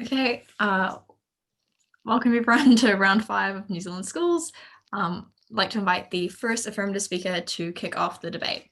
Okay, welcome everyone to round 5 of New Zealand Schools. I'd like to invite the first affirmative speaker to kick off the debate.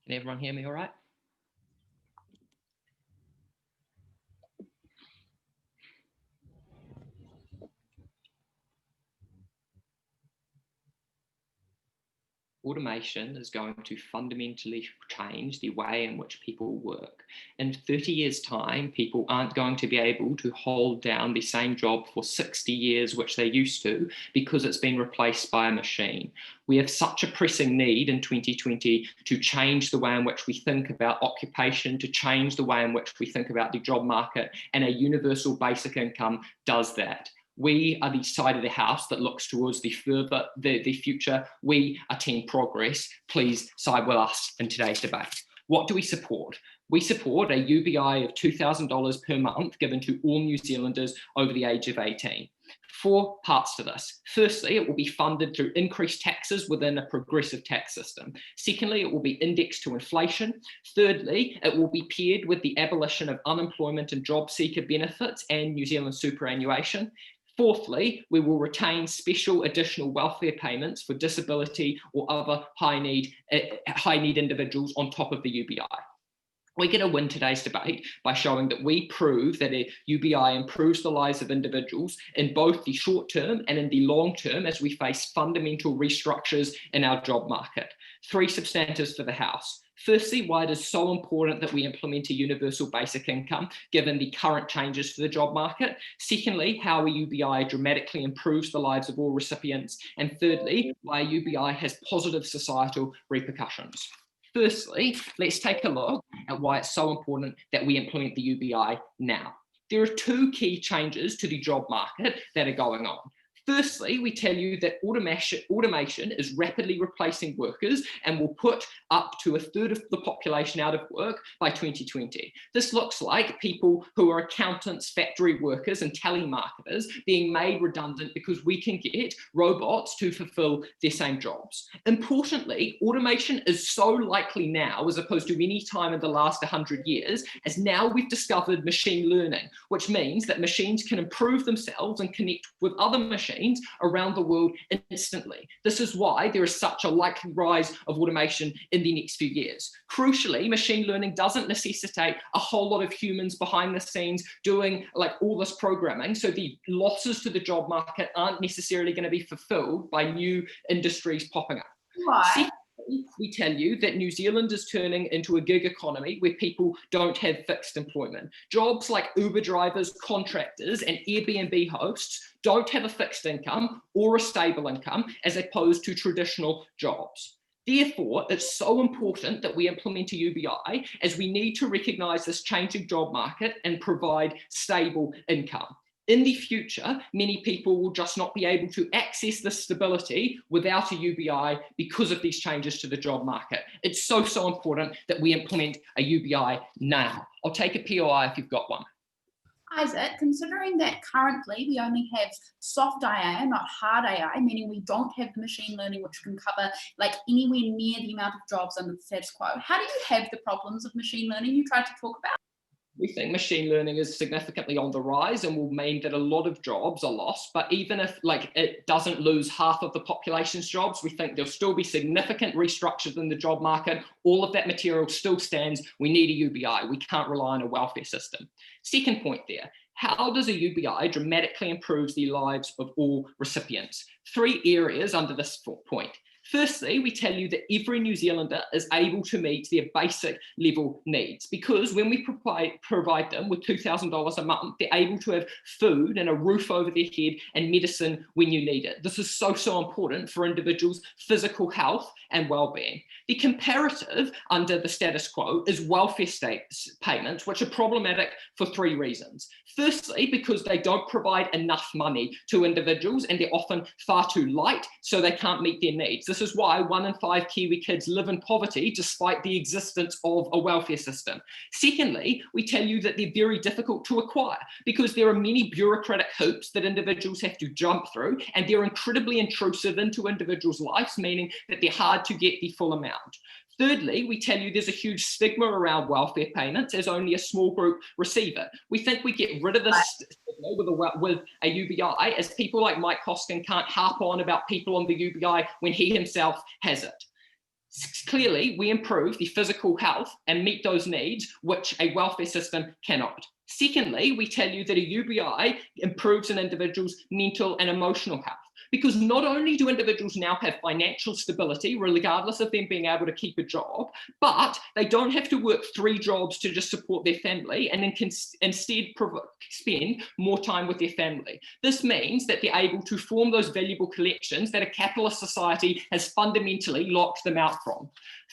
Can everyone hear me all right? Automation is going to fundamentally change the way in which people work. In 30 years' time, people aren't going to be able to hold down the same job for 60 years, which they used to, because it's been replaced by a machine. We have such a pressing need in 2020 to change the way in which we think about occupation, to change the way in which we think about the job market, and a universal basic income does that. We are the side of the house that looks towards the future. We are Team Progress. Please side with us in today's debate. What do we support? We support a UBI of $2,000 per month given to all New Zealanders over the age of 18. 4 parts to this. Firstly, it will be funded through increased taxes within a progressive tax system. Secondly, it will be indexed to inflation. Thirdly, it will be paired with the abolition of unemployment and job seeker benefits and New Zealand superannuation. Fourthly, we will retain special additional welfare payments for disability or other high need individuals on top of the UBI. We're going to win today's debate by showing that we prove that a UBI improves the lives of individuals in both the short term and in the long term as we face fundamental restructures in our job market. 3 substantives for the House. Firstly, why it is so important that we implement a universal basic income given the current changes to the job market. Secondly, how a UBI dramatically improves the lives of all recipients. And thirdly, why a UBI has positive societal repercussions. Firstly, let's take a look at why it's so important that we implement the UBI now. There are 2 key changes to the job market that are going on. Firstly, we tell you that automation is rapidly replacing workers and will put up to a third of the population out of work by 2020. This looks like people who are accountants, factory workers, and telemarketers being made redundant because we can get robots to fulfill their same jobs. Importantly, automation is so likely now, as opposed to any time in the last 100 years, as now we've discovered machine learning, which means that machines can improve themselves and connect with other machines around the world instantly. This is why there is such a likely rise of automation in the next few years. Crucially, machine learning doesn't necessitate a whole lot of humans behind the scenes doing like all this programming, so the losses to the job market aren't necessarily going to be fulfilled by new industries popping up. Right. We tell you that New Zealand is turning into a gig economy where people don't have fixed employment. Jobs like Uber drivers, contractors, and Airbnb hosts don't have a fixed income or a stable income as opposed to traditional jobs. Therefore, it's so important that we implement a UBI as we need to recognise this changing job market and provide stable income. In the future, many people will just not be able to access this stability without a UBI because of these changes to the job market. It's so important that we implement a UBI now. I'll take a POI if you've got one. Isaac, considering that currently we only have soft AI, not hard AI, meaning we don't have the machine learning which can cover like anywhere near the amount of jobs under the status quo, how do you have the problems of machine learning you tried to talk about? We think machine learning is significantly on the rise and will mean that a lot of jobs are lost. But even if like it doesn't lose half of the population's jobs, we think there'll still be significant restructures in the job market. All of that material still stands. We need a UBI. We can't rely on a welfare system. Second point there. How does a UBI dramatically improve the lives of all recipients? 3 areas under this point. Firstly, we tell you that every New Zealander is able to meet their basic level needs, because when we provide them with $2,000 a month, they're able to have food and a roof over their head and medicine when you need it. This is so important for individuals' physical health and well-being. The comparative under the status quo is welfare state payments, which are problematic for 3 reasons. Firstly, because they don't provide enough money to individuals and they're often far too light, so they can't meet their needs. This is why 1 in 5 Kiwi kids live in poverty despite the existence of a welfare system. Secondly, we tell you that they're very difficult to acquire because there are many bureaucratic hoops that individuals have to jump through, and they're incredibly intrusive into individuals' lives, meaning that they're hard to get the full amount. Thirdly, we tell you there's a huge stigma around welfare payments as only a small group receive it. We think we get rid of this stigma with a UBI, as people like Mike Hoskin can't harp on about people on the UBI when he himself has it. Clearly, we improve the physical health and meet those needs, which a welfare system cannot. Secondly, we tell you that a UBI improves an individual's mental and emotional health, because not only do individuals now have financial stability, regardless of them being able to keep a job, but they don't have to work 3 jobs to just support their family and then can instead spend more time with their family. This means that they're able to form those valuable collections that a capitalist society has fundamentally locked them out from.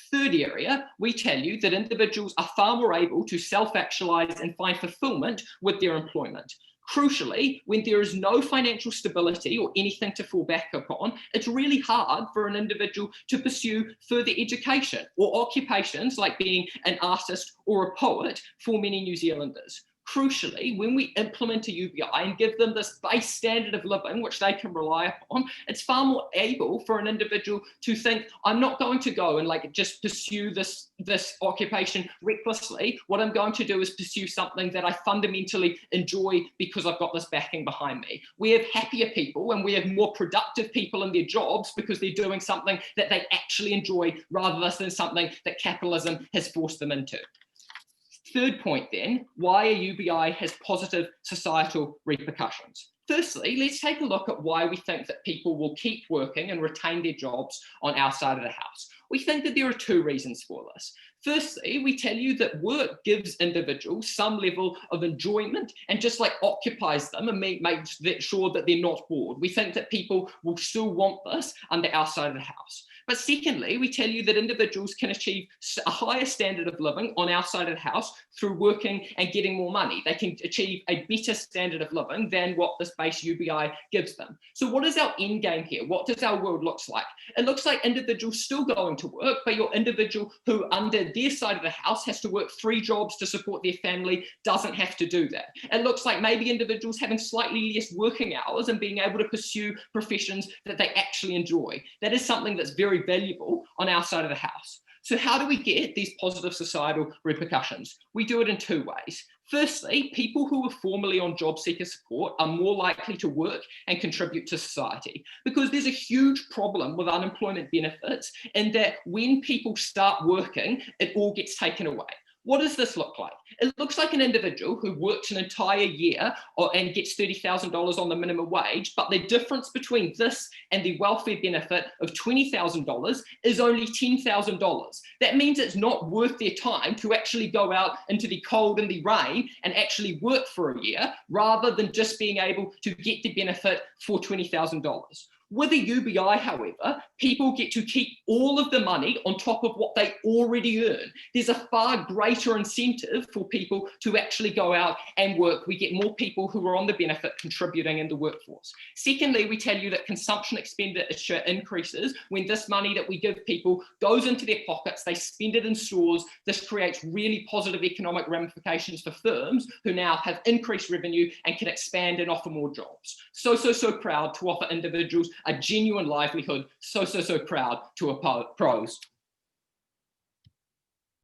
Third area, we tell you that individuals are far more able to self-actualize and find fulfillment with their employment. Crucially, when there is no financial stability or anything to fall back upon, it's really hard for an individual to pursue further education or occupations like being an artist or a poet for many New Zealanders. Crucially, when we implement a UBI and give them this base standard of living, which they can rely upon, it's far more able for an individual to think, I'm not going to go and just pursue this occupation recklessly. What I'm going to do is pursue something that I fundamentally enjoy because I've got this backing behind me. We have happier people and we have more productive people in their jobs because they're doing something that they actually enjoy rather than something that capitalism has forced them into. Third point then, why a UBI has positive societal repercussions. Firstly, let's take a look at why we think that people will keep working and retain their jobs on our side of the house. We think that there are 2 reasons for this. Firstly, we tell you that work gives individuals some level of enjoyment and just occupies them and makes sure that they're not bored. We think that people will still want this under our side of the house. But secondly, we tell you that individuals can achieve a higher standard of living on our side of the house through working and getting more money. They can achieve a better standard of living than what this base UBI gives them. So what is our end game here? What does our world look like? It looks like individuals still going to work, but your individual who under their side of the house has to work 3 jobs to support their family doesn't have to do that. It looks like maybe individuals having slightly less working hours and being able to pursue professions that they actually enjoy. That is something that's very valuable on our side of the house. So how do we get these positive societal repercussions? We do it in 2 ways. Firstly, people who are formerly on job seeker support are more likely to work and contribute to society, because there's a huge problem with unemployment benefits in that when people start working, it all gets taken away. What does this look like? It looks like an individual who works an entire year and gets $30,000 on the minimum wage, but the difference between this and the welfare benefit of $20,000 is only $10,000. That means it's not worth their time to actually go out into the cold and the rain and actually work for a year, rather than just being able to get the benefit for $20,000. With a UBI, however, people get to keep all of the money on top of what they already earn. There's a far greater incentive for people to actually go out and work. We get more people who are on the benefit contributing in the workforce. Secondly, we tell you that consumption expenditure increases when this money that we give people goes into their pockets, they spend it in stores. This creates really positive economic ramifications for firms who now have increased revenue and can expand and offer more jobs. So proud to offer individuals a genuine livelihood. So proud to oppose.